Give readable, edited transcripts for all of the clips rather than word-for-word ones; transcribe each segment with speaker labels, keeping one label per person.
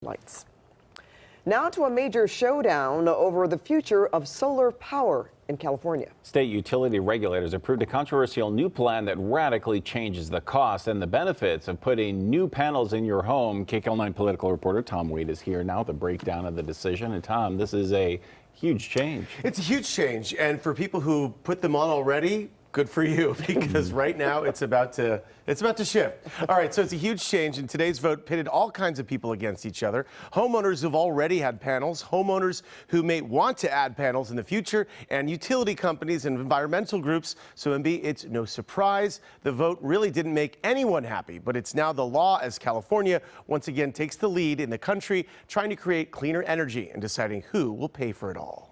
Speaker 1: lights. Now to a major showdown over the future of solar power in California.
Speaker 2: State utility regulators approved a controversial new plan that radically changes the cost and the benefits of putting new panels in your home. KCAL9 political reporter Tom Wade is here now with a breakdown of the decision. And Tom, this is a huge change.
Speaker 3: It's a huge change, and for people who put them on already, good for you, because right now it's about to shift. All right, so it's a huge change, and today's vote pitted all kinds of people against each other. Homeowners who've already had panels, homeowners who may want to add panels in the future, and utility companies and environmental groups. So MB, it's no surprise the vote really didn't make anyone happy, but it's now the law as California once again takes the lead in the country, trying to create cleaner energy and deciding who will pay for it all.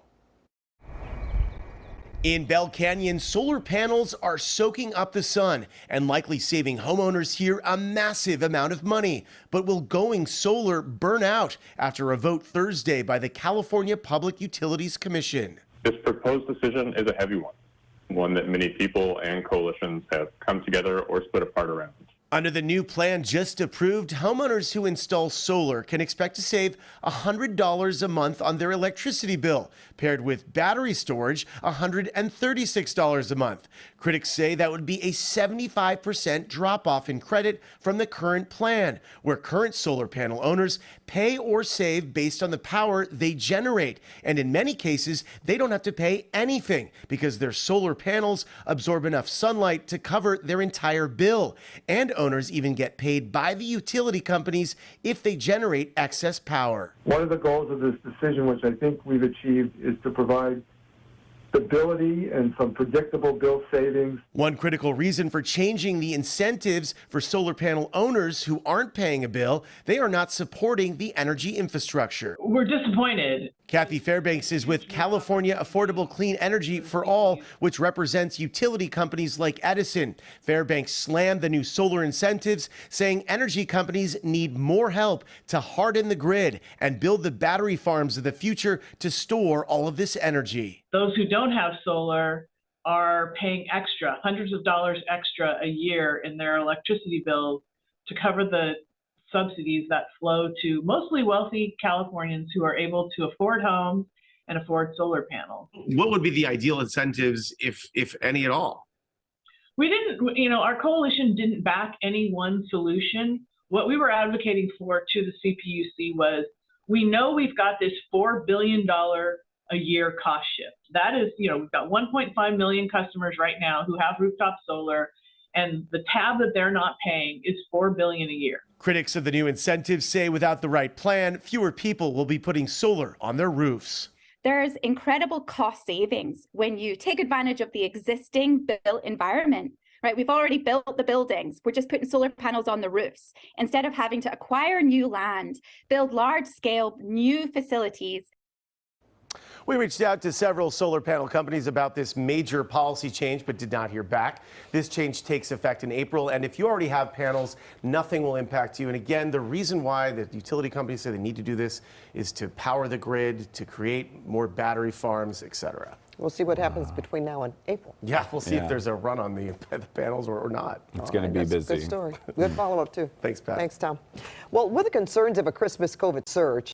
Speaker 3: In Bell Canyon, solar panels are soaking up the sun and likely saving homeowners here a massive amount of money. But will going solar burn out after a vote Thursday by the California Public Utilities Commission?
Speaker 4: This proposed decision is a heavy one that many people and coalitions have come together or split apart around.
Speaker 3: Under the new plan just approved, homeowners who install solar can expect to save $100 a month on their electricity bill. Paired with battery storage, $136 a month. Critics say that would be a 75% drop-off in credit from the current plan, where current solar panel owners pay or save based on the power they generate. And in many cases, they don't have to pay anything because their solar panels absorb enough sunlight to cover their entire bill. And owners even get paid by the utility companies if they generate excess power.
Speaker 5: One of the goals of this decision, which I think we've achieved, is to provide stability and some predictable bill savings.
Speaker 3: One critical reason for changing the incentives for solar panel owners who aren't paying a bill, they are not supporting the energy infrastructure.
Speaker 6: We're disappointed.
Speaker 3: Kathy Fairbanks is with California Affordable Clean Energy for All, which represents utility companies like Edison. Fairbanks slammed the new solar incentives, saying energy companies need more help to harden the grid and build the battery farms of the future to store all of this energy.
Speaker 6: Those who don't have solar are paying extra, hundreds of dollars extra a year in their electricity bills to cover the subsidies that flow to mostly wealthy Californians who are able to afford homes and afford solar panels.
Speaker 3: What would be the ideal incentives, if any at all?
Speaker 6: We didn't, our coalition didn't back any one solution. What we were advocating for to the CPUC was, we know we've got this $4 billion a year cost shift. That is, we've got 1.5 million customers right now who have rooftop solar, and the tab that they're not paying is $4 billion a year.
Speaker 3: Critics of the new incentives say without the right plan, fewer people will be putting solar on their roofs.
Speaker 7: There's incredible cost savings when you take advantage of the existing built environment. Right, we've already built the buildings. We're just putting solar panels on the roofs instead of having to acquire new land, build large-scale new facilities.
Speaker 3: We reached out to several solar panel companies about this major policy change, but did not hear back. This change takes effect in April, and if you already have panels, nothing will impact you. And again, the reason why the utility companies say they need to do this is to power the grid, to create more battery farms, etc.
Speaker 1: We'll see what happens between now and April.
Speaker 3: Yeah, we'll see if there's a run on the panels or not.
Speaker 2: It's going to be busy.
Speaker 1: Good story. Good follow-up, too.
Speaker 3: Thanks, Pat.
Speaker 1: Thanks, Tom. Well, with the concerns of a Christmas COVID surge,